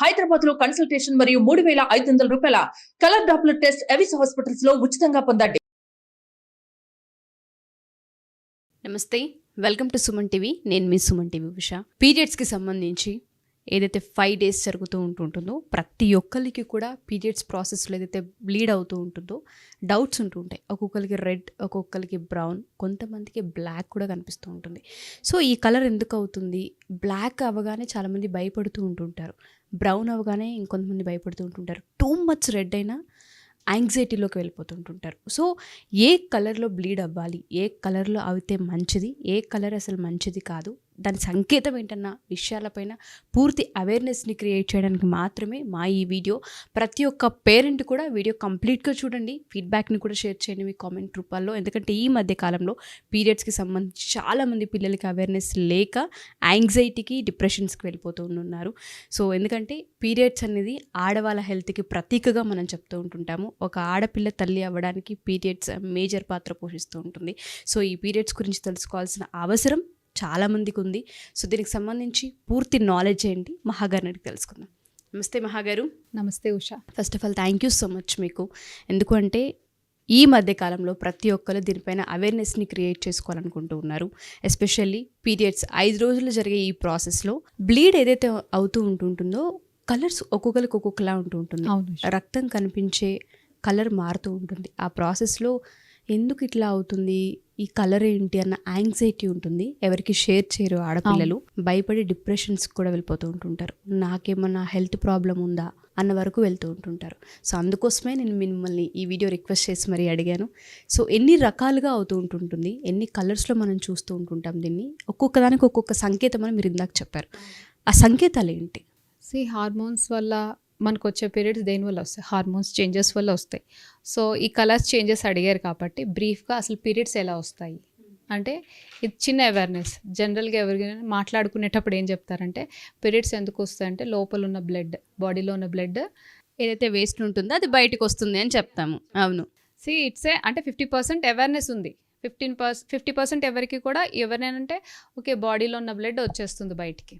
హైదరాబాద్ లో కన్సల్టేషన్ మరియు 3,500 రూపాయల colour Doppler test Avis hospitals లో ఉచితంగా పొందండి. నమస్తే, వెల్కమ్ టు సుమన్ టీవీ. నేను మీ సుమన్ టీవీ ఉష. పీరియడ్స్కి సంబంధించి ఏదైతే 5 days జరుగుతూ ఉంటుందో ప్రతి ఒక్కరికి కూడా పీరియడ్స్ ప్రాసెస్లో ఏదైతే బ్లీడ్ అవుతూ ఉంటుందో డౌట్స్ ఉంటుంటాయి. ఒక్కొక్కరికి రెడ్, ఒక్కొక్కరికి బ్రౌన్, కొంతమందికి బ్లాక్ కూడా కనిపిస్తూ ఉంటుంది. సో ఈ కలర్ ఎందుకు అవుతుంది? బ్లాక్ అవ్వగానే చాలామంది భయపడుతూ ఉంటుంటారు, బ్రౌన్ అవ్వగానే ఇంకొంతమంది భయపడుతూ ఉంటుంటారు, టూ మచ్ రెడ్ అయినా యాంగ్జైటీలోకి వెళ్ళిపోతుంటుంటారు. సో ఏ కలర్లో బ్లీడ్ అవ్వాలి, ఏ కలర్లో అయితే మంచిది, ఏ కలర్ అసలు మంచిది కాదు, దాని సంకేతం ఏంటన్న విషయాలపైన పూర్తి అవేర్నెస్ని క్రియేట్ చేయడానికి మాత్రమే మా ఈ వీడియో. ప్రతి ఒక్క పేరెంట్ కూడా వీడియో కంప్లీట్గా చూడండి, ఫీడ్బ్యాక్ని కూడా షేర్ చేయండి మీ కామెంట్ రూపాల్లో. ఎందుకంటే ఈ మధ్య కాలంలో పీరియడ్స్కి సంబంధించి చాలామంది పిల్లలకి అవేర్నెస్ లేక యాంగ్జైటీకి, డిప్రెషన్స్కి వెళ్ళిపోతూ ఉన్నారు. సో ఎందుకంటే పీరియడ్స్ అనేది ఆడవాళ్ళ హెల్త్కి ప్రతీకగా మనం చెప్తూ ఉంటుంటాము. ఒక ఆడపిల్ల తల్లి అవ్వడానికి పీరియడ్స్ మేజర్ పాత్ర పోషిస్తూ ఉంటుంది. సో ఈ పీరియడ్స్ గురించి తెలుసుకోవాల్సిన అవసరం చాలామందికి ఉంది. సో దీనికి సంబంధించి పూర్తి నాలెడ్జ్ ఏంటి మహాగారిని తెలుసుకుందాం. నమస్తే మహాగారు. నమస్తే Usha. First of all thank you so much మీకు. ఎందుకంటే ఈ మధ్యకాలంలో ప్రతి ఒక్కరు దీనిపైన అవేర్నెస్ని క్రియేట్ చేసుకోవాలనుకుంటూ ఉన్నారు. ఎస్పెషల్లీ పీరియడ్స్ 5 రోజులు జరిగే ఈ ప్రాసెస్లో బ్లీడ్ ఏదైతే అవుతూ ఉంటుందో కలర్స్ ఒక్కొక్కరికి ఒక్కొక్కలా ఉంటూ ఉంటుంది. రక్తం కనిపించే కలర్ మారుతూ ఉంటుంది. ఆ ప్రాసెస్లో ఎందుకు ఇట్లా అవుతుంది, ఈ కలర్ ఏంటి అన్న యాంగ్జైటీ ఉంటుంది. ఎవరికి షేర్ చేయరు ఆడపిల్లలు, భయపడి డిప్రెషన్స్కి కూడా వెళ్ళిపోతూ ఉంటుంటారు. నాకేమన్నా హెల్త్ ప్రాబ్లం ఉందా అన్న వరకు వెళ్తూ ఉంటుంటారు. సో అందుకోసమే నేను మిమ్మల్ని ఈ వీడియో రిక్వెస్ట్ చేసి మరీ అడిగాను. సో ఎన్ని రకాలుగా అవుతూ ఉంటుంటుంది, ఎన్ని కలర్స్లో మనం చూస్తూ ఉంటుంటాం దీన్ని, ఒక్కొక్క దానికి ఒక్కొక్క సంకేతం అని మీరు ఇందాక చెప్పారు. ఆ సంకేతాలు ఏంటి? హార్మోన్స్ వల్ల మనకు వచ్చే పీరియడ్స్ దేనివల్ల వస్తాయి? హార్మోన్స్ చేంజెస్ వల్ల వస్తాయి. సో ఈ కలర్స్ చేంజెస్ అడిగారు కాబట్టి బ్రీఫ్గా అసలు పీరియడ్స్ ఎలా వస్తాయి అంటే ఇది చిన్న అవేర్నెస్. జనరల్గా ఎవరికైనా మాట్లాడుకునేటప్పుడు ఏం చెప్తారంటే పీరియడ్స్ ఎందుకు వస్తాయంటే లోపల ఉన్న బ్లడ్, బాడీలో ఉన్న బ్లడ్ ఏదైతే వేస్ట్ ఉంటుందో అది బయటకు వస్తుంది అని చెప్తాము. అవును. ఇట్స్ అంటే 50% అవేర్నెస్ ఉంది. 50% ఎవరికి కూడా ఎవరైనా ఓకే బాడీలో ఉన్న బ్లడ్ వచ్చేస్తుంది బయటికి,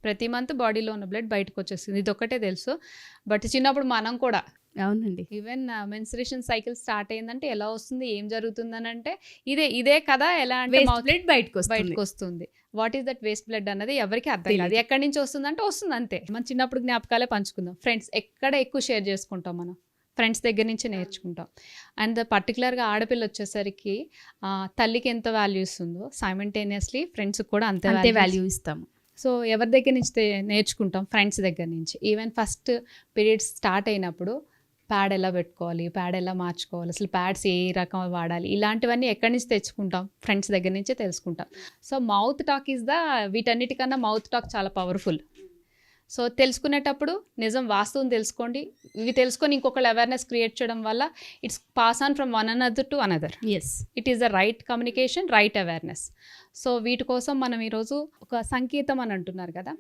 ప్రతి మంత్ బాడీలో ఉన్న బ్లడ్ బయటకు వచ్చేస్తుంది, ఇది ఒక్కటే తెలుసు. బట్ చిన్నప్పుడు మనం కూడా అవునండి, ఈవెన్ మెన్స్ట్రుయేషన్ సైకిల్ స్టార్ట్ అయిందంటే ఎలా వస్తుంది, ఏం జరుగుతుందని అంటే ఇదే కదా, ఎలా అంటే బ్లడ్ బయటకు వస్తుంది. What is that waste blood అన్నది ఎవరికి అర్థం కాదు. ఎక్కడి నుంచి వస్తుందంటే వస్తుంది అంతే. మన చిన్నప్పుడు జ్ఞాపకాలే పంచుకుందాం. ఫ్రెండ్స్ ఎక్కడ ఎక్కువ షేర్ చేసుకుంటాం, మనం ఫ్రెండ్స్ దగ్గర నుంచి నేర్చుకుంటాం. అండ్ పర్టికులర్గా ఆడపిల్ల వచ్చేసరికి తల్లికి ఎంత వాల్యూ ఇస్తుందో సైమల్టేనియస్లీ ఫ్రెండ్స్కి కూడా అంతే వాల్యూ ఇస్తాము. సో ఎవరి దగ్గర నుంచి నేర్చుకుంటాం? ఫ్రెండ్స్ దగ్గర నుంచి. ఈవెన్ ఫస్ట్ పీరియడ్స్ స్టార్ట్ అయినప్పుడు ప్యాడ్ ఎలా పెట్టుకోవాలి, ప్యాడ్ ఎలా మార్చుకోవాలి, అసలు ప్యాడ్స్ ఏ రకం వాడాలి, ఇలాంటివన్నీ ఎక్కడి నుంచి తెచ్చుకుంటాం? ఫ్రెండ్స్ దగ్గర నుంచే తెలుసుకుంటాం. సో మౌత్ టాక్ ఈజ్ వీటన్నిటికన్నా మౌత్ టాక్ చాలా పవర్ఫుల్. సో తెలుసుకునేటప్పుడు నిజం వాస్తవం తెలుసుకోండి. ఇవి తెలుసుకొని ఇంకొకళ్ళు అవేర్నెస్ క్రియేట్ చేయడం వల్ల it's pass on from one another to another. It is the right communication, right awareness. So వీటి కోసం మనం ఈరోజు ఒక సంకేతం అని అంటున్నారు కదా,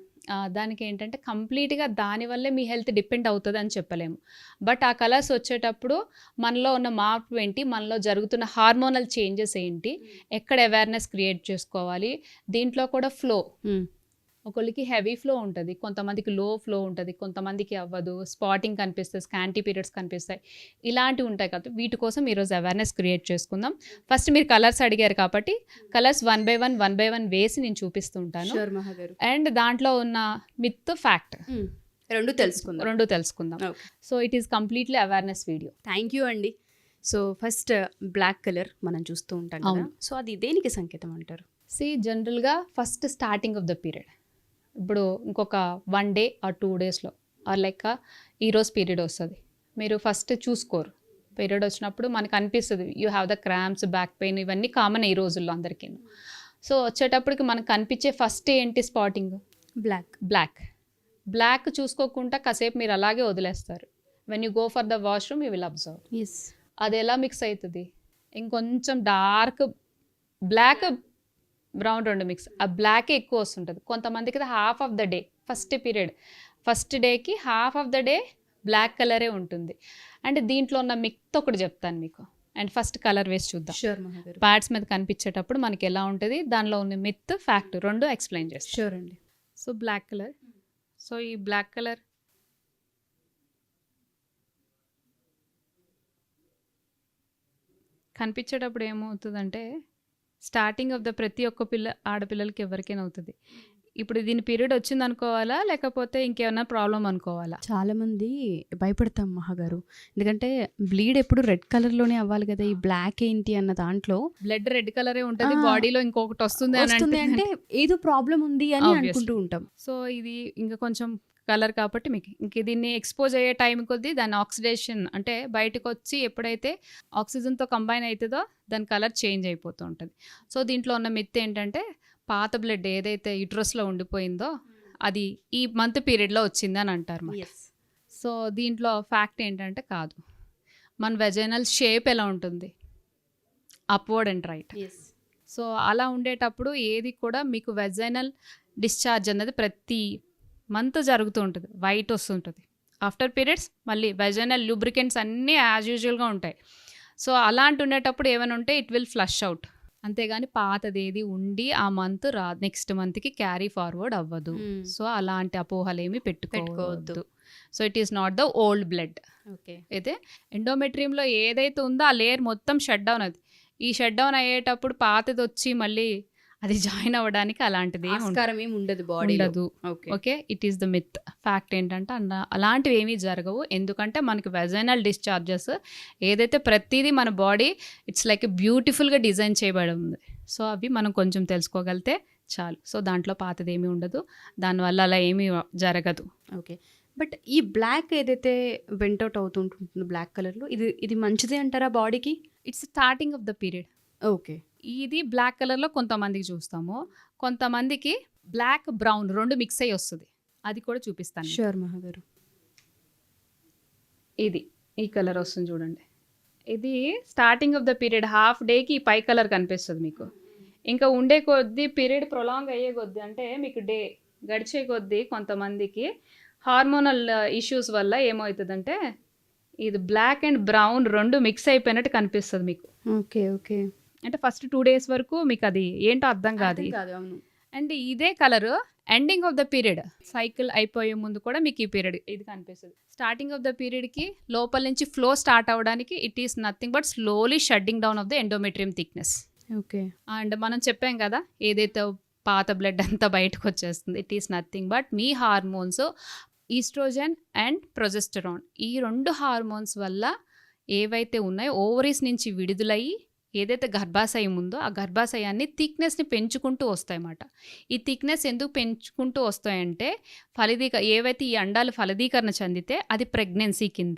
దానికి ఏంటంటే కంప్లీట్గా దానివల్లే మీ హెల్త్ డిపెండ్ అవుతుంది అని చెప్పలేము. బట్ ఆ కలర్స్ వచ్చేటప్పుడు మనలో ఉన్న మార్పు ఏంటి, మనలో జరుగుతున్న హార్మోనల్ చేంజెస్ ఏంటి, ఎక్కడ అవేర్నెస్ క్రియేట్ చేసుకోవాలి. దీంట్లో కూడా ఫ్లో, ఒకళ్ళకి హెవీ ఫ్లో ఉంటుంది, కొంతమందికి లో ఫ్లో ఉంటుంది, కొంతమందికి అవ్వదు, స్పాటింగ్ కనిపిస్తుంది, స్కాంటీ పీరియడ్స్ కనిపిస్తాయి, ఇలాంటివి ఉంటాయి కాబట్టి వీటి కోసం ఈరోజు అవేర్నెస్ క్రియేట్ చేసుకుందాం. ఫస్ట్ మీరు కలర్స్ అడిగారు కాబట్టి కలర్స్ వన్ బై వన్ వేసి నేను చూపిస్తూ ఉంటాను. అండ్ దాంట్లో ఉన్న మిత్, ఫ్యాక్ట్ రెండు తెలుసుకుందాం. So it is completely awareness video. Thank you అండి. సో ఫస్ట్ బ్లాక్ కలర్ మనం చూస్తూ ఉంటాం కదా, సో అది దేనికి సంకేతం అంటారు? జనరల్గా first starting of the period, ఇప్పుడు ఇంకొక 1 day ఆర్ 2 daysలో ఆర్ లైక్ ఈరోజు పీరియడ్ వస్తుంది, మీరు ఫస్ట్ చూసుకోరు. పీరియడ్ వచ్చినప్పుడు మనకు అనిపిస్తుంది you have the cramps, back pain, ఇవన్నీ కామన్ ఈ రోజుల్లో అందరికీ. సో వచ్చేటప్పటికి మనకు కనిపించే ఫస్ట్ ఏంటి స్పాటింగ్? బ్లాక్ చూసుకోకుండా కాసేపు మీరు అలాగే వదిలేస్తారు. When you go for the washroom you will observe. అది ఎలా మిక్స్ అవుతుంది, ఇంకొంచెం డార్క్ బ్లాక్, బ్రౌన్ రెండు మిక్స్, ఆ బ్లాకే ఎక్కువ వస్తుంటుంది. కొంతమందికి half of the day first డేకి half of the day black కలరే ఉంటుంది. అండ్ దీంట్లో ఉన్న మిత్ ఒకటి చెప్తాను మీకు. అండ్ ఫస్ట్ కలర్ వేసి చూద్దాం. ప్యాడ్స్ మీద కనిపించేటప్పుడు మనకి ఎలా ఉంటుంది, దానిలో ఉన్న మిత్, ఫ్యాక్ట్ రెండు ఎక్స్ప్లెయిన్ చేస్తాం. షూర్ అండి. సో బ్లాక్ కలర్, సో ఈ బ్లాక్ కలర్ కనిపించేటప్పుడు ఏమవుతుందంటే స్టార్టింగ్ ఆఫ్ ద ప్రతి ఒక్క ఆడపిల్లలకి ఎవరికైనా అవుతుంది. ఇప్పుడు దీని పీరియడ్ వచ్చింది అనుకోవాలా, లేకపోతే ఇంకేమైనా ప్రాబ్లం అనుకోవాలా? చాలా మంది భయపడతాం మహాగారు, ఎందుకంటే బ్లీడ్ ఎప్పుడు రెడ్ కలర్లోనే అవ్వాలి కదా, ఈ బ్లాక్ ఏంటి అన్న దాంట్లో బ్లడ్ రెడ్ కలరే ఉంటుంది, ఆ. బాడీలో ఇంకొకటి వస్తుంది అంటే ఏదో ప్రాబ్లం ఉంది అని అనుకుంటూ ఉంటాం. సో ఇది ఇంకా కొంచెం కలర్ కాబట్టి మీకు ఇంక దీన్ని ఎక్స్పోజ్ అయ్యే టైం కొద్దీ దాని ఆక్సిడేషన్ అంటే బయటకు వచ్చి ఎప్పుడైతే ఆక్సిజన్తో కంబైన్ అవుతుందో దాని కలర్ చేంజ్ అయిపోతూ ఉంటుంది. సో దీంట్లో ఉన్న మిత్ ఏంటంటే పాత బ్లడ్ ఏదైతే యూట్రస్లో ఉండిపోయిందో అది ఈ మంత్ పీరియడ్లో వచ్చింది అని అంటారు. సో దీంట్లో ఫ్యాక్ట్ ఏంటంటే కాదు, మన వెజైనల్ షేప్ ఎలా ఉంటుంది, అప్వర్డ్ అండ్ రైట్. సో అలా ఉండేటప్పుడు ఏది కూడా మీకు వెజైనల్ డిశ్చార్జ్ అన్నది ప్రతి మంత్ జరుగుతూ ఉంటుంది, వైట్ వస్తుంటుంది. ఆఫ్టర్ పీరియడ్స్ మళ్ళీ వెజైనల్ లూబ్రికెంట్స్ అన్నీ యాజ్ యూజువల్గా ఉంటాయి. సో అలాంటి ఉండేటప్పుడు ఏమైనా ఉంటే ఇట్ విల్ ఫ్లష్ అవుట్, అంతేగాని పాతది ఏది ఉండి ఆ మంత్ నెక్స్ట్ మంత్కి క్యారీ ఫార్వర్డ్ అవ్వదు. సో అలాంటి అపోహలు ఏమి పెట్టుకోవద్దు. So it is not the old blood. Okay, అయితే ఎండోమెట్రియంలో ఏదైతే ఉందో ఆ లేయర్ మొత్తం షట్ డౌన్ అవుతుంది. ఈ షట్ డౌన్ అయ్యేటప్పుడు పాతది వచ్చి మళ్ళీ అది జాయిన్ అవ్వడానికి అలాంటిది ఏమి ఉండదు, బాడీ ఉండదు. Okay, it is the myth. Fact ఏంటంటే అలాంటివి ఏమీ జరగవు, ఎందుకంటే మనకి వెజైనల్ డిశ్చార్జెస్ ఏదైతే ప్రతిదీ మన బాడీ ఇట్స్ లైక్ బ్యూటిఫుల్గా డిజైన్ చేయబడి ఉంది. సో అవి మనం కొంచెం తెలుసుకోగలితే చాలు. సో దాంట్లో పాతది ఏమీ ఉండదు, దానివల్ల అలా ఏమీ జరగదు. ఓకే, బట్ ఈ బ్లాక్ ఏదైతే వెంటౌట్ అవుతుంటుందో బ్లాక్ కలర్లో, ఇది మంచిదే అంటారా బాడీకి? It's starting of the period. Okay, ఇది బ్లాక్ కలర్లో కొంతమందికి చూస్తాము, కొంతమందికి బ్లాక్ బ్రౌన్ రెండు మిక్స్ అయ్యి వస్తుంది. అది కూడా చూపిస్తాను. షూర్ మహాగారు. ఇది ఈ కలర్ వస్తుంది చూడండి, ఇది starting of the period half డేకి ఈ పై కలర్ కనిపిస్తుంది మీకు. ఇంకా ఉండే కొద్దీ పీరియడ్ ప్రొలాంగ్ అయ్యే కొద్దీ అంటే మీకు డే గడిచే కొద్దీ కొంతమందికి హార్మోనల్ ఇష్యూస్ వల్ల ఏమవుతుందంటే ఇది బ్లాక్ అండ్ బ్రౌన్ రెండు మిక్స్ అయిపోయినట్టు కనిపిస్తుంది మీకు. ఓకే ఓకే, అంటే ఫస్ట్ 2 days వరకు మీకు అది ఏంటో అర్థం కాదు. అండ్ ఇదే colour ending of the period cycle అయిపోయే ముందు కూడా మీకు ఈ పీరియడ్ ఇది కనిపిస్తుంది. స్టార్టింగ్ ఆఫ్ ద పీరియడ్కి లోపల నుంచి ఫ్లో స్టార్ట్ అవ్వడానికి it is nothing but slowly shutting down of the endometrium thickness. Okay, and మనం చెప్పాం కదా ఏదైతే పాత బ్లడ్ అంతా బయటకు వచ్చేస్తుంది, ఇట్ ఈస్ నథింగ్ బట్ మీ హార్మోన్స్ ఈస్ట్రోజన్ అండ్ ప్రొజెస్టరాన్, ఈ 2 హార్మోన్స్ వల్ల ఏవైతే ఉన్నాయో ఓవరీస్ నుంచి విడుదలయ్యి ఏదైతే గర్భాశయం ఉందో ఆ గర్భాశయాన్ని థిక్నెస్ని పెంచుకుంటూ వస్తాయన్నమాట. ఈ థిక్నెస్ ఎందుకు పెంచుకుంటూ వస్తాయంటే ఏవైతే ఈ అండాలు ఫలదీకరణ చెందితే అది ప్రెగ్నెన్సీ కింద.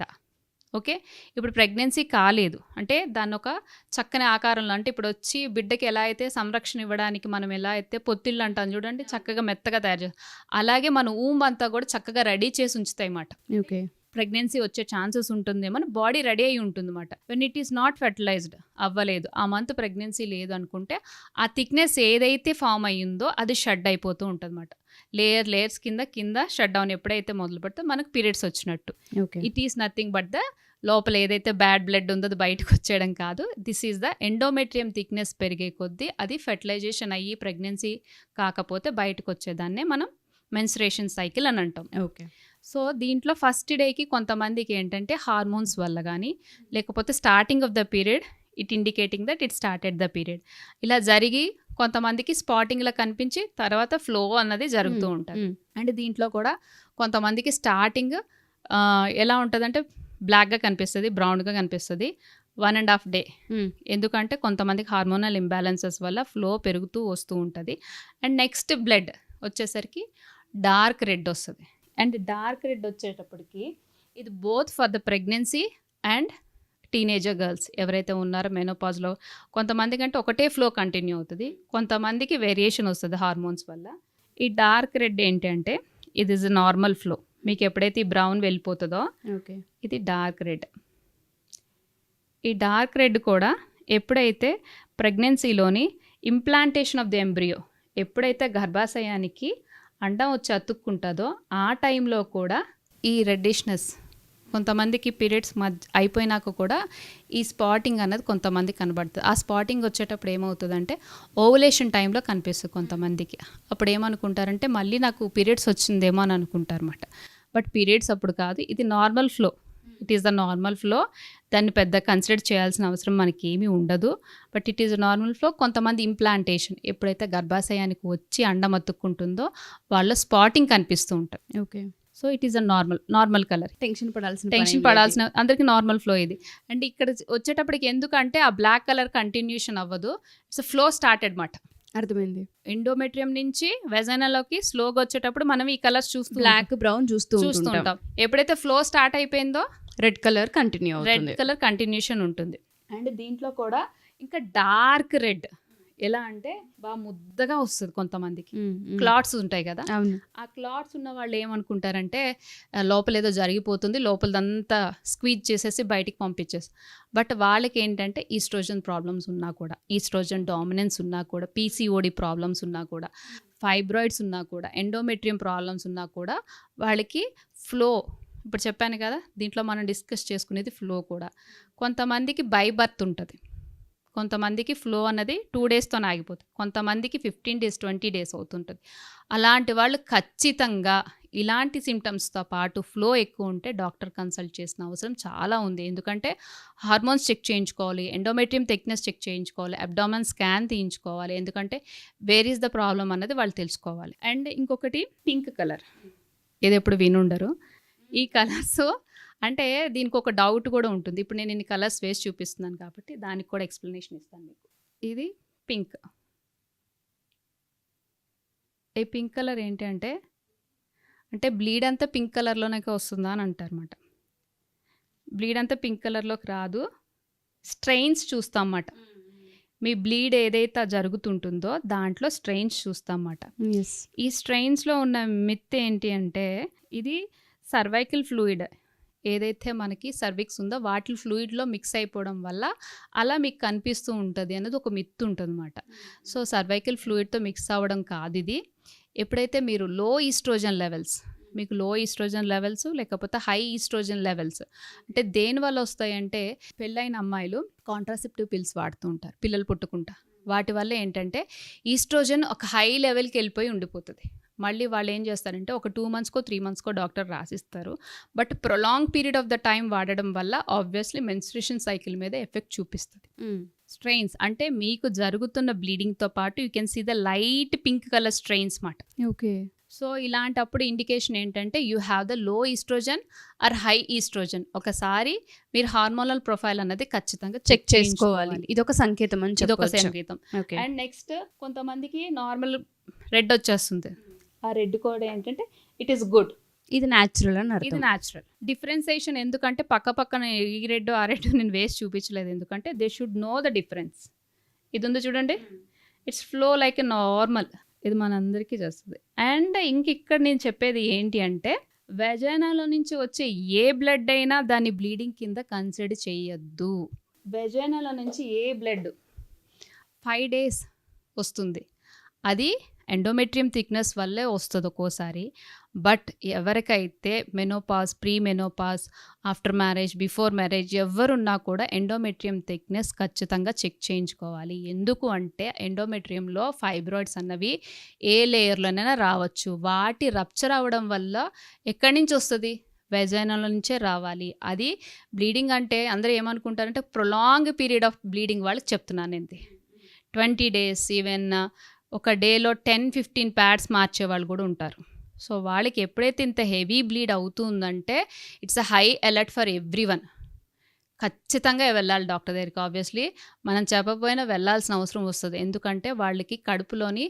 ఓకే, ఇప్పుడు ప్రెగ్నెన్సీ కాలేదు అంటే దాన్ని ఒక చక్కని ఆకారంలో, అంటే ఇప్పుడు వచ్చి బిడ్డకి ఎలా అయితే సంరక్షణ ఇవ్వడానికి మనం ఎలా అయితే పొత్తిళ్ళు అంటాం చూడండి, చక్కగా మెత్తగా తయారు చేస్తాం, అలాగే మన అంతా కూడా చక్కగా రెడీ చేసి ఉంచుతాయి అన్నమాట. ఓకే, ప్రెగ్నెన్సీ వచ్చే ఛాన్సెస్ ఉంటుందేమో, బాడీ రెడీ అయి ఉంటుంది అన్నమాట. When it is not fertilised అవ్వలేదు, ఆ మంత్ ప్రెగ్నెన్సీ లేదు అనుకుంటే ఆ థిక్నెస్ ఏదైతే ఫామ్ అయ్యిందో అది షడ్ అయిపోతూ ఉంటుంది అన్నమాట. లేయర్స్ కింద షట్ డౌన్ ఎప్పుడైతే మొదలు పెడితే మనకు పీరియడ్స్ వచ్చినట్టు. It is nothing but the లోపల ఏదైతే బ్యాడ్ బ్లడ్ ఉందో అది బయటకు వచ్చేయడం కాదు. This is the endometrium thickness పెరిగే కొద్దీ అది ఫెర్టిలైజేషన్ అయ్యి ప్రెగ్నెన్సీ కాకపోతే బయటకు వచ్చేదాన్నే మనం మెన్స్ట్రేషన్ సైకిల్ అని అంటాం. ఓకే, సో దీంట్లో ఫస్ట్ డేకి కొంతమందికి ఏంటంటే హార్మోన్స్ వల్ల కానీ లేకపోతే starting of the period it indicating that it started the period ఇలా జరిగి కొంతమందికి స్పాటింగ్లా కనిపించి తర్వాత ఫ్లో అన్నది జరుగుతూ ఉంటుంది. అండ్ దీంట్లో కూడా కొంతమందికి స్టార్టింగ్ ఎలా ఉంటుందంటే బ్లాక్గా కనిపిస్తుంది, బ్రౌన్గా కనిపిస్తుంది 1.5 day. ఎందుకంటే కొంతమందికి హార్మోనల్ ఇంబ్యాలెన్సెస్ వల్ల ఫ్లో పెరుగుతూ వస్తూ ఉంటుంది. అండ్ నెక్స్ట్ బ్లడ్ వచ్చేసరికి డార్క్ రెడ్ వస్తుంది. అండ్ డార్క్ రెడ్ వచ్చేటప్పటికి ఇది both for the pregnancy and teenager girls ఎవరైతే ఉన్నారో మెనోపాజ్లో కొంతమందికి అంటే ఒకటే ఫ్లో కంటిన్యూ అవుతుంది, కొంతమందికి వేరియేషన్ వస్తుంది హార్మోన్స్ వల్ల. ఈ డార్క్ రెడ్ ఏంటంటే ఇది ఇస్ నార్మల్ ఫ్లో, మీకు ఎప్పుడైతే ఈ బ్రౌన్ వెళ్ళిపోతుందో ఓకే, ఇది డార్క్ రెడ్. ఈ డార్క్ రెడ్ కూడా ఎప్పుడైతే ప్రెగ్నెన్సీలోని ఇంప్లాంటేషన్ ఆఫ్ ది ఎంబ్రియో ఎప్పుడైతే గర్భాశయానికి అండం వచ్చి అతుక్కుంటుందో ఆ టైంలో కూడా ఈ రెడ్డిష్నెస్ కొంతమందికి పీరియడ్స్ అయిపోయినాక కూడా ఈ స్పాటింగ్ అన్నది కొంతమంది కనబడుతుంది. ఆ స్పాటింగ్ వచ్చేటప్పుడు ఏమవుతుందంటే ఓవులేషన్ టైంలో కనిపిస్తుంది కొంతమందికి. అప్పుడు ఏమనుకుంటారంటే మళ్ళీ నాకు పీరియడ్స్ వచ్చిందేమో అని అనుకుంటారు అన్నమాట. బట్ పీరియడ్స్ అప్పుడు కాదు, ఇది normal flow. It is the normal flow. దాన్ని పెద్ద కన్సిడర్ చేయాల్సిన అవసరం మనకి ఏమీ ఉండదు. But it is normal flow. కొంతమంది ఇంప్లాంటేషన్ ఎప్పుడైతే గర్భాశయానికి వచ్చి అండం అతుక్కుంటుందో వాళ్ళ స్పాటింగ్ కనిపిస్తూ ఉంటుంది. Okay. So it is a normal colour. Tension tension పడాల్సిన అందరికి నార్మల్ ఫ్లో ఇది. అండ్ ఇక్కడ వచ్చేటప్పటికి ఎందుకంటే ఆ బ్లాక్ కలర్ కంటిన్యూషన్ అవ్వదు. ఇట్స్ ఫ్లో స్టార్టెడ్ మాట. అర్థమైంది. ఎండోమెట్రియం నుంచి వెజైనాలోకి స్లోగా వచ్చేటప్పుడు మనం ఈ కలర్స్ చూస్తూ బ్లాక్ బ్రౌన్ చూస్తూ ఉంటాం. ఎప్పుడైతే ఫ్లో స్టార్ట్ అయిపోయిందో రెడ్ కలర్ కంటిన్యూ రెడ్ అవుతుంది. కలర్ కంటిన్యూషన్ ఉంటుంది. అండ్ దీంట్లో కూడా ఇంకా డార్క్ రెడ్, ఎలా అంటే బాగా ముద్దగా వస్తుంది. కొంతమందికి క్లాట్స్ ఉంటాయి కదా, అవును. ఆ క్లాట్స్ ఉన్న వాళ్ళు ఏమనుకుంటారంటే లోపల ఏదో జరిగిపోతుంది, లోపలదంతా స్క్వీజ్ చేసేసి బయటికి పంపించేసి. బట్ వాళ్ళకి ఏంటంటే ఈస్ట్రోజన్ ప్రాబ్లమ్స్ ఉన్నా కూడా, ఈస్ట్రోజన్ డామినెన్స్ ఉన్నా కూడా, పీసీఓడి ప్రాబ్లమ్స్ ఉన్నా కూడా, ఫైబ్రాయిడ్స్ ఉన్నా కూడా, ఎండోమెట్రియం ప్రాబ్లమ్స్ ఉన్నా కూడా వాళ్ళకి ఫ్లో, ఇప్పుడు చెప్పాను కదా దీంట్లో మనం డిస్కస్ చేసుకునేది ఫ్లో కూడా. కొంతమందికి బై బర్త్ ఉంటుంది, కొంతమందికి ఫ్లో అన్నది 2 డేస్తో ఆగిపోతుంది, కొంతమందికి 15 డేస్ 20 డేస్ అవుతుంటుంది. అలాంటి వాళ్ళు ఖచ్చితంగా ఇలాంటి సిమ్టమ్స్తో పాటు ఫ్లో ఎక్కువ ఉంటే డాక్టర్ కన్సల్ట్ చేసిన అవసరం చాలా ఉంది. ఎందుకంటే హార్మోన్స్ చెక్ చేయించుకోవాలి, ఎండోమెట్రియం థిక్నెస్ చెక్ చేయించుకోవాలి, అబ్డామన్ స్కాన్ తీయించుకోవాలి. ఎందుకంటే వేర్ ఈస్ ద ప్రాబ్లం అన్నది వాళ్ళు తెలుసుకోవాలి. అండ్ ఇంకొకటి పింక్ కలర్, ఇది ఎప్పుడు వినుండరు. ఈ కలర్స్ అంటే దీనికి ఒక డౌట్ కూడా ఉంటుంది. ఇప్పుడు నేను ఇన్ని కలర్స్ వేసి చూపిస్తున్నాను కాబట్టి దానికి కూడా ఎక్స్ప్లెనేషన్ ఇస్తాను మీకు. ఇది పింక్. ఈ పింక్ కలర్ ఏంటి అంటే బ్లీడ్ అంతా పింక్ కలర్లోనే వస్తుందా అని అంటారు అన్నమాట. బ్లీడ్ అంతా పింక్ కలర్లోకి రాదు, స్ట్రెయిన్స్ చూస్తాం అన్నమాట. మీ బ్లీడ్ ఏదైతే జరుగుతుంటుందో దాంట్లో స్ట్రెయిన్స్ చూస్తాం అన్నమాట. ఈ స్ట్రెయిన్స్లో ఉన్న మిత్ ఏంటి అంటే ఇది సర్వైకల్ ఫ్లూయిడ్ ఏదైతే మనకి సర్విక్స్ ఉందో వాటి ఫ్లూయిడ్లో మిక్స్ అయిపోవడం వల్ల అలా మీకు కనిపిస్తూ ఉంటుంది అనేది ఒక మిత్ ఉంటుంది అన్నమాట. సో సర్వైకల్ ఫ్లూయిడ్తో మిక్స్ అవ్వడం కాదు ఇది. ఎప్పుడైతే మీరు లో ఈస్ట్రోజన్ లెవెల్స్, మీకు లో ఈస్ట్రోజన్ లెవెల్స్ లేకపోతే హై ఈస్ట్రోజన్ లెవెల్స్ అంటే దేనివల్ల వస్తాయంటే పెళ్ళైన అమ్మాయిలు కాంట్రాసెప్టివ్ పిల్స్ వాడుతూ ఉంటారు పిల్లలు పుట్టుకుంటా. వాటి వల్ల ఏంటంటే ఈస్ట్రోజన్ ఒక హై లెవెల్కి వెళ్ళిపోయి ఉండిపోతుంది. మళ్ళీ వాళ్ళు ఏం చేస్తారంటే ఒక 2 మంత్స్కో 3 మంత్స్కో డాక్టర్ రాసిస్తారు. But prolong period of the time వాడడం వల్ల ఆబ్వియస్లీ మెన్స్ట్రుయేషన్ సైకిల్ మీద ఎఫెక్ట్ చూపిస్తుంది. స్ట్రెయిన్స్ అంటే మీకు జరుగుతున్న బ్లీడింగ్తో పాటు you can see the light pink colour strains మాట. ఓకే. సో ఇలాంటప్పుడు ఇండికేషన్ ఏంటంటే you have the low estrogen or high estrogen. ఒకసారి మీరు హార్మోనల్ ప్రొఫైల్ అన్నది ఖచ్చితంగా చెక్ చేసుకోవాలి. ఇదొక సంకేతం అని ఇదొక చెప్పొచ్చు. సంకేతం. ఓకే. అండ్ నెక్స్ట్ కొంతమందికి నార్మల్ రెడ్ వచ్చేస్తుంది. ఆ రెడ్ కూడా ఏంటంటే ఇట్ ఈస్ గుడ్, ఇది న్యాచురల్ అని ఇది అర్థం. న్యాచురల్. డిఫరెన్సియేషన్ ఎందుకంటే పక్కన ఈ రెడ్ ఆ రెడ్ నేను వేసి చూపించలేదు, ఎందుకంటే they should know the difference. ఇది ఉంది చూడండి, it's flow like a normal, ఇది మనందరికీ చేస్తుంది. అండ్ ఇక్కడ నేను చెప్పేది ఏంటి అంటే వెజైనాలో నుంచి వచ్చే ఏ బ్లడ్ అయినా దాన్ని బ్లీడింగ్ కింద కన్సిడర్ చేయొద్దు. వెజైనాలో నుంచి ఏ బ్లడ్ 5 days వస్తుంది, అది ఎండోమెట్రియం థిక్నెస్ వల్లే వస్తుంది ఒక్కోసారి. బట్ ఎవరికైతే menopause, pre menopause, after marriage, before marriage ఎవరున్నా కూడా ఎండోమెట్రియం థిక్నెస్ ఖచ్చితంగా చెక్ చేయించుకోవాలి. ఎందుకు అంటే ఎండోమెట్రియంలో ఫైబ్రాయిడ్స్ అన్నవి ఏ లేయర్లోనైనా రావచ్చు. వాటి రప్చర్ అవ్వడం వల్ల ఎక్కడి నుంచి వస్తుంది, వెజైనాల నుంచే రావాలి. అది బ్లీడింగ్ అంటే అందరూ ఏమనుకుంటారంటే ప్రొలాంగ్ పీరియడ్ ఆఫ్ బ్లీడింగ్ వాళ్ళకి చెప్తున్నాను నేను. 20 days, ఈవెన్ ఒక డేలో 10-15 ప్యాడ్స్ మార్చేవాళ్ళు కూడా ఉంటారు. సో వాళ్ళకి ఎప్పుడైతే ఇంత హెవీ బ్లీడ్ అవుతుందంటే it's a high alert for everyone. ఖచ్చితంగా వెళ్ళాలి డాక్టర్ దగ్గరికి. ఆబ్వియస్లీ మనం చెప్పకపోయినా వెళ్ళాల్సిన అవసరం వస్తుంది, ఎందుకంటే వాళ్ళకి కడుపులోని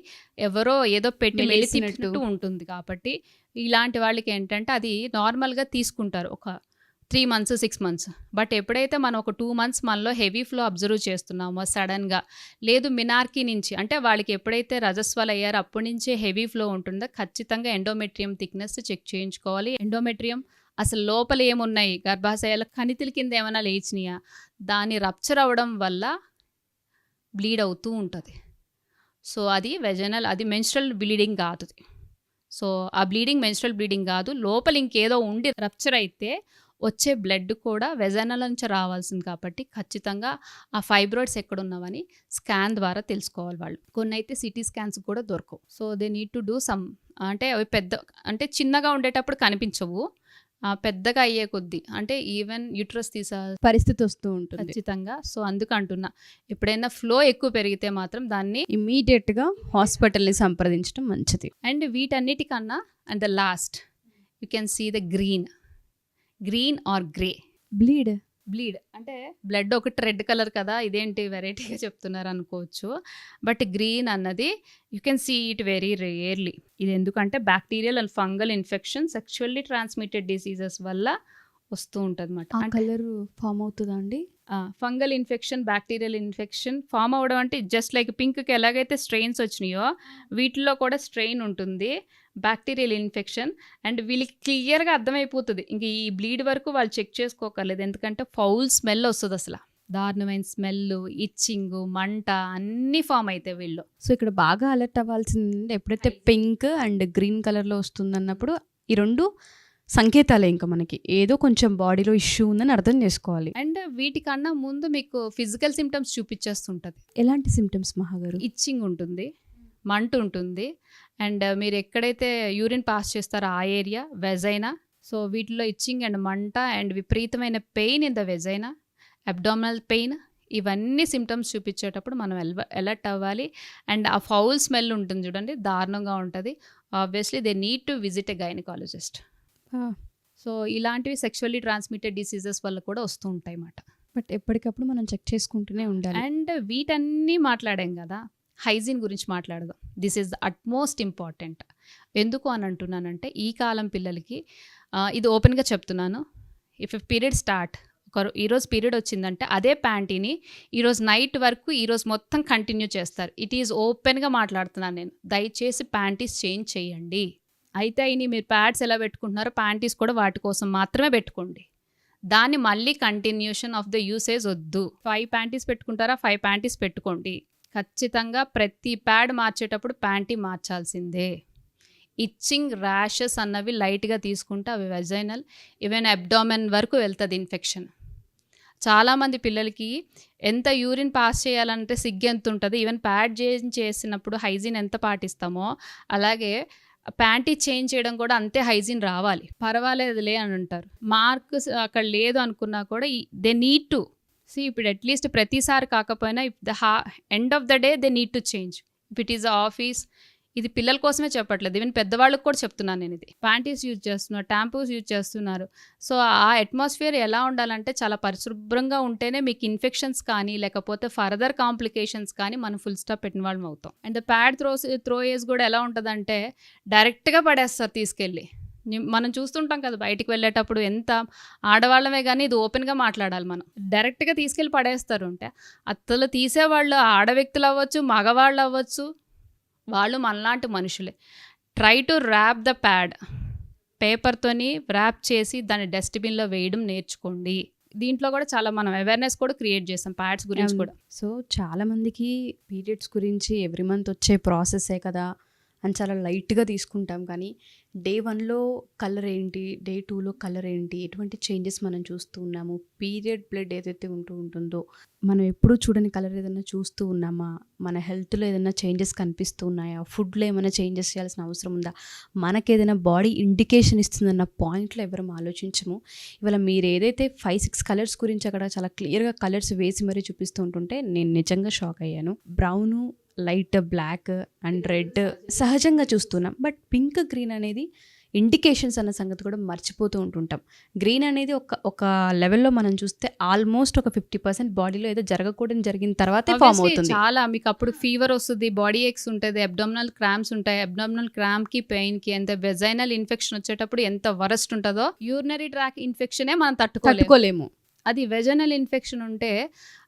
ఎవరో ఏదో పెట్టి మెలిసినట్టు ఉంటుంది. కాబట్టి ఇలాంటి వాళ్ళకి ఏంటంటే అది నార్మల్గా తీసుకుంటారు ఒక 3 months 6 months. బట్ ఎప్పుడైతే మనం ఒక 2 months మనలో హెవీ ఫ్లో అబ్జర్వ్ చేస్తున్నామో సడన్గా, లేదు మినార్కీ నుంచి అంటే వాళ్ళకి ఎప్పుడైతే రజస్వాలు అయ్యారో అప్పటి నుంచే హెవీ ఫ్లో ఉంటుందో ఖచ్చితంగా ఎండోమెట్రియం థిక్నెస్ చెక్ చేయించుకోవాలి. ఎండోమెట్రియం అసలు లోపల ఏమున్నాయి, గర్భాశయాల కణితుల కింద ఏమైనా లేచినాయా, దాన్ని రప్చర్ అవ్వడం వల్ల బ్లీడ్ అవుతూ ఉంటుంది. సో అది వెజైనల్, అది మెన్స్ట్రల్ బ్లీడింగ్ కాదు. సో ఆ బ్లీడింగ్ మెన్స్ట్రల్ బ్లీడింగ్ కాదు, లోపల ఇంకేదో ఉండి రప్చర్ అయితే వచ్చే బ్లడ్ కూడా వెజైనల్ నుంచి రావాల్సింది. కాబట్టి ఖచ్చితంగా ఆ ఫైబ్రాయిడ్స్ ఎక్కడున్నవని స్కాన్ ద్వారా తెలుసుకోవాలి వాళ్ళు. కొన్ని అయితే సిటీ స్కాన్స్ కూడా దొరకవు. So they need to do some, అంటే అవి పెద్ద అంటే చిన్నగా ఉండేటప్పుడు కనిపించవు, పెద్దగా అయ్యే కొద్దీ అంటే ఈవెన్ యూట్రస్ తీసా పరిస్థితి వస్తూ ఉంటుంది. ఖచ్చితంగా. సో అందుకు అంటున్నా, ఎప్పుడైనా ఫ్లో ఎక్కువ పెరిగితే మాత్రం దాన్ని ఇమీడియట్గా హాస్పిటల్ని సంప్రదించడం మంచిది. అండ్ వీటన్నిటికన్నా and the last you can see the green or grey bleed అంటే బ్లడ్ ఒకటి రెడ్ కలర్ కదా, ఇదేంటి వెరైటీగా చెప్తున్నారు అనుకోవచ్చు. బట్ గ్రీన్ అన్నది you can see it very rarely. ఇది ఎందుకంటే bacterial and fungal infection, sexually transmitted diseases వల్ల వస్తూ ఉంటుంది అనమాట. కలర్ ఫామ్ అవుతుందా అండి? Fungal infection, bacterial infection form అవ్వడం అంటే జస్ట్ లైక్ పింక్కి ఎలాగైతే స్ట్రెయిన్స్ వచ్చినాయో వీటిల్లో కూడా స్ట్రెయిన్ ఉంటుంది, బ్యాక్టీరియల్ ఇన్ఫెక్షన్. అండ్ వీళ్ళకి క్లియర్గా అర్థమైపోతుంది, ఇంక ఈ బ్లీడ్ వరకు వాళ్ళు చెక్ చేసుకోకర్లేదు, ఎందుకంటే ఫౌల్ స్మెల్ వస్తుంది, అసలు దారుణమైన స్మెల్, ఇచ్చింగ్, మంట అన్నీ ఫామ్ అవుతాయి వీళ్ళు. సో ఇక్కడ బాగా అలర్ట్ అవ్వాల్సింది ఎప్పుడైతే పింక్ అండ్ గ్రీన్ కలర్లో వస్తుందన్నప్పుడు ఈ రెండు సంకేతాలే, ఇంకా మనకి ఏదో కొంచెం బాడీలో ఇష్యూ ఉందని అర్థం చేసుకోవాలి. అండ్ వీటికన్నా ముందు మీకు ఫిజికల్ సిమ్టమ్స్ చూపించేస్తుంటుంది. ఎలాంటి సిమ్టమ్స్ మహాగారు? ఇచ్చింగ్ ఉంటుంది, మంట ఉంటుంది, అండ్ మీరు ఎక్కడైతే యూరిన్ పాస్ చేస్తారో ఆ ఏరియా, వెజైనా. సో వీటిలో ఇచ్చింగ్ అండ్ మంట అండ్ విపరీతమైన pain in the vagina, abdominal pain, ఇవన్నీ సిమ్టమ్స్ చూపించేటప్పుడు మనం అలర్ట్ అవ్వాలి. అండ్ ఆ ఫౌల్ స్మెల్ ఉంటుంది చూడండి, దారుణంగా ఉంటుంది. Obviously they need to visit a gynaecologist. So ఇలాంటివి సెక్షువల్లీ ట్రాన్స్మిటెడ్ డిసీజెస్ వల్ల కూడా వస్తూ ఉంటాయి అన్నమాట. బట్ ఎప్పటికప్పుడు మనం చెక్ చేసుకుంటూనే ఉండాలి. అండ్ వీటన్నీ మాట్లాడాం కదా, హైజీన్ గురించి మాట్లాడదాం. This is the utmost important. ఎందుకు అని అంటున్నానంటే ఈ కాలం పిల్లలకి ఇది ఓపెన్గా చెప్తున్నాను, ఇఫ్ పీరియడ్ స్టార్ట్, ఈరోజు పీరియడ్ వచ్చిందంటే అదే ప్యాంటీని ఈరోజు నైట్ వరకు ఈరోజు మొత్తం కంటిన్యూ చేస్తారు. ఇట్ ఈజ్ ఓపెన్గా మాట్లాడుతున్నాను నేను. దయచేసి ప్యాంటీస్ చేంజ్ చేయండి. అయితే అయినా మీరు ప్యాడ్స్ ఎలా పెట్టుకుంటున్నారో ప్యాంటీస్ కూడా వాటి కోసం మాత్రమే పెట్టుకోండి. దాన్ని మళ్ళీ కంటిన్యూషన్ ఆఫ్ ద యూసేజ్ వద్దు. 5 ప్యాంటీస్ పెట్టుకుంటారా, 5 ప్యాంటీస్ పెట్టుకోండి. ఖచ్చితంగా ప్రతి ప్యాడ్ మార్చేటప్పుడు ప్యాంటీ మార్చాల్సిందే. ఇచ్చింగ్, ర్యాషెస్ అన్నవి లైట్గా తీసుకుంటే అవి వెజైనల్, ఈవెన్ అబ్డామెన్ వరకు వెళ్తుంది ఇన్ఫెక్షన్. చాలామంది పిల్లలకి ఎంత యూరిన్ పాస్ చేయాలంటే సిగ్గు ఎంత ఉంటుంది. ఈవెన్ ప్యాడ్ చేసినప్పుడు హైజీన్ ఎంత పాటిస్తామో అలాగే ప్యాంటీ చేంజ్ చేయడం కూడా అంతే హైజీన్ రావాలి. పర్వాలేదులే అని అంటారు, మార్క్స్ అక్కడ లేదు అనుకున్నా కూడా దే నీడ్ టు సీ. ఇప్పుడు అట్లీస్ట్ ప్రతిసారి కాకపోయినా if the end of the day they need to change. If it is office, ఇది పిల్లల కోసమే చెప్పట్లేదు, ఈవెన్ పెద్దవాళ్ళకి కూడా చెప్తున్నాను నేను. ఇది ప్యాంటీస్ యూజ్ చేస్తున్నారు, ట్యాంపూస్ యూజ్ చేస్తున్నారు. సో ఆ అట్మాస్ఫియర్ ఎలా ఉండాలంటే చాలా పరిశుభ్రంగా ఉంటేనే మీకు ఇన్ఫెక్షన్స్ కానీ లేకపోతే ఫర్దర్ కాంప్లికేషన్స్ కానీ మనం ఫుల్ స్టాప్ పెట్టిన వాళ్ళం అవుతాం. అండ్ ప్యాడ్ త్రోయేజ్ కూడా ఎలా ఉంటుందంటే డైరెక్ట్గా పడేస్తారు తీసుకెళ్ళి. మనం చూస్తుంటాం కదా బయటికి వెళ్ళేటప్పుడు, ఎంత ఆడవాళ్ళమే కానీ ఇది ఓపెన్గా మాట్లాడాలి, మనం డైరెక్ట్గా తీసుకెళ్ళి పడేస్తారు. అంటే అత్తలు తీసేవాళ్ళు ఆడ వ్యక్తులు అవ్వచ్చు, మగవాళ్ళు అవ్వచ్చు, వాళ్ళు మనలాంటి మనుషులే. Try to wrap the pad, పేపర్తోని ర్యాప్ చేసి దాన్ని డస్ట్బిన్లో వేయడం నేర్చుకోండి. దీంట్లో కూడా చాలా మనం అవేర్నెస్ కూడా క్రియేట్ చేస్తాం ప్యాడ్స్ గురించి కూడా. సో చాలామందికి పీరియడ్స్ గురించి ఎవ్రీ మంత్ వచ్చే ప్రాసెసే కదా అని చాలా లైట్గా తీసుకుంటాం, కానీ డే 1లో కలర్ ఏంటి, డే 2లో కలర్ ఏంటి, ఎటువంటి చేంజెస్ మనం చూస్తూ ఉన్నాము, పీరియడ్ బ్లడ్ ఏదైతే ఉంటుందో మనం ఎప్పుడూ చూడని కలర్ ఏదైనా చూస్తూ ఉన్నామా, మన హెల్త్లో ఏదైనా చేంజెస్ కనిపిస్తూ ఉన్నాయా, ఫుడ్లో ఏమైనా చేంజెస్ చేయాల్సిన అవసరం ఉందా, మనకి ఏదైనా బాడీ ఇండికేషన్ ఇస్తుందన్న పాయింట్లో ఎవరు ఆలోచించము. ఇవాళ మీరు ఏదైతే 5-6 కలర్స్ గురించి అక్కడ చాలా క్లియర్గా కలర్స్ వేసి మరీ చూపిస్తూ ఉంటుంటే నేను నిజంగా షాక్ అయ్యాను. Brown, light black and red సహజంగా చూస్తున్నాం, బట్ పింక్, గ్రీన్ అనేది ఇండికేషన్స్ అన్న సంగతి కూడా మర్చిపోతూ ఉంటుంటాం. గ్రీన్ అనేది ఒక లెవెల్లో మనం చూస్తే ఆల్మోస్ట్ ఒక 50% బాడీలో ఏదో జరగకూడదు జరిగిన తర్వాతే ఫామ్ అవుతుంది. చాలా మీకు అప్పుడు ఫీవర్ వస్తుంది, బాడీ ఏక్స్ ఉంటుంది, అబ్డామినల్ క్రాంప్స్ ఉంటాయి. అబ్డామినల్ క్రాంప్కి, పెయిన్కి, ఎంత వెజైనల్ ఇన్ఫెక్షన్ వచ్చేటప్పుడు ఎంత వరస్ట్ ఉంటుందో, యూరినరీ ట్రాక్ ఇన్ఫెక్షనే మనం తట్టుకోలేము. అది వెజైనల్ ఇన్ఫెక్షన్ ఉంటే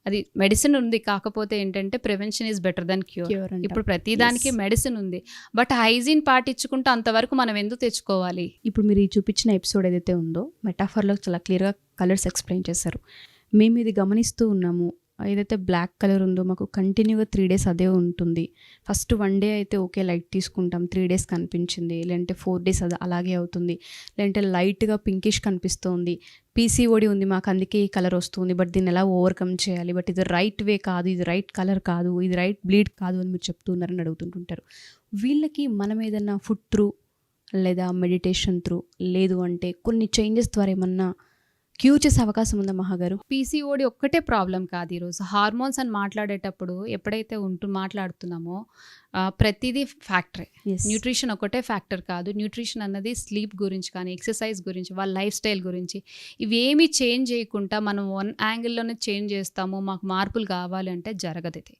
అది మెడిసిన్ ఉంది, కాకపోతే ఏంటంటే prevention is better than cure. ఇప్పుడు ప్రతిదానికి మెడిసిన్ ఉంది, బట్ హైజీన్ పాటించుకుంటే అంతవరకు మనం ఎందుకు తెచ్చుకోవాలి? ఇప్పుడు మీరు ఈ చూపించిన ఎపిసోడ్ ఏదైతే ఉందో మెటాఫర్లో చాలా క్లియర్గా కలర్స్ ఎక్స్ప్లెయిన్ చేశారు. మేము ఇది గమనిస్తూ ఉన్నాము. ఏదైతే బ్లాక్ కలర్ ఉందో మాకు కంటిన్యూగా 3 days అదే ఉంటుంది. ఫస్ట్ 1 day అయితే ఓకే లైట్ తీసుకుంటాం, 3 days కనిపించింది, లేదంటే 4 days అది అలాగే అవుతుంది, లేదంటే లైట్గా పింకిష్ కనిపిస్తుంది, పీసీఓడి ఉంది మాకు అందుకే ఈ కలర్ వస్తుంది, బట్ దీన్ని ఎలా ఓవర్కమ్ చేయాలి, బట్ ఇది రైట్ వే కాదు, ఇది రైట్ కలర్ కాదు, ఇది రైట్ బ్లీడ్ కాదు అని మీరు చెప్తున్నారని అడుగుతుంటుంటారు. వీళ్ళకి మనం ఏదన్నా ఫుడ్ త్రూ లేదా మెడిటేషన్ త్రూ, లేదు అంటే కొన్ని చేంజెస్ ద్వారా ఏమన్నా క్యూర్ చేసే అవకాశం ఉందా మహాగారు? పీసీఓడి ఒక్కటే ప్రాబ్లం కాదు. ఈరోజు హార్మోన్స్ అని మాట్లాడేటప్పుడు ఎప్పుడైతే మాట్లాడుతున్నామో ప్రతిదీ ఫ్యాక్టరే. న్యూట్రిషన్ ఒకటే ఫ్యాక్టర్ కాదు. న్యూట్రిషన్ అన్నది స్లీప్ గురించి కానీ, ఎక్సర్సైజ్ గురించి, వాళ్ళ లైఫ్ స్టైల్ గురించి, ఇవేమీ చేంజ్ చేయకుండా మనం వన్ యాంగిల్లోనే చేంజ్ చేస్తాము, మాకు మార్పులు కావాలి అంటే జరగదు ఇది.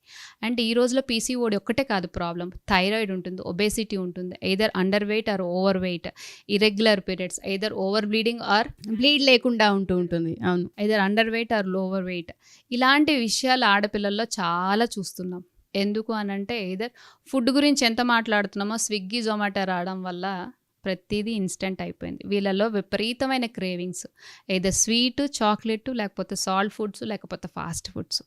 అండ్ ఈ రోజులో పీసీఓడి ఒక్కటే కాదు ప్రాబ్లం. థైరాయిడ్ ఉంటుంది, ఒబేసిటీ ఉంటుంది, either under weight or over weight, irregular periods, either over bleeding or bleed లేకుండా ఉంటుంది. అవును, either under weight or lower weight. ఇలాంటి విషయాలు ఆడపిల్లల్లో చాలా చూస్తున్నాం. ఎందుకు అని అంటే ఎయిదర్ ఫుడ్ గురించి ఎంత మాట్లాడుతున్నామో, స్విగ్గీ జొమాటో రావడం వల్ల ప్రతిదీ ఇన్స్టెంట్ అయిపోయింది. వీళ్ళలో విపరీతమైన క్రేవింగ్స్, ఎయిదర్ స్వీట్, చాక్లెట్, లేకపోతే సాల్ట్ ఫుడ్స్, లేకపోతే ఫాస్ట్ ఫుడ్స్,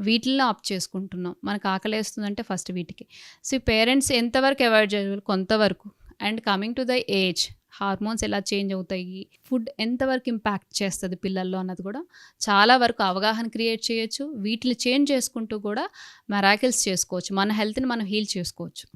వీటిల్లో ఆప్ చేసుకుంటున్నాం. మనకు ఆకలేస్తుందంటే ఫస్ట్ వీటికి. సో పేరెంట్స్ ఎంతవరకు అవాయిడ్ చేయాలి? కొంతవరకు. And coming to the age, hormones ఎలా చేంజ్ అవుతాయి, ఫుడ్ ఎంతవరకు ఇంపాక్ట్ చేస్తుంది పిల్లల్లో అన్నది కూడా చాలా వరకు అవగాహన క్రియేట్ చేయొచ్చు. వీటిని చేంజ్ చేసుకుంటూ కూడా మెరాకిల్స్ చేసుకోవచ్చు. మన హెల్త్ని మనం హీల్ చేసుకోవచ్చు.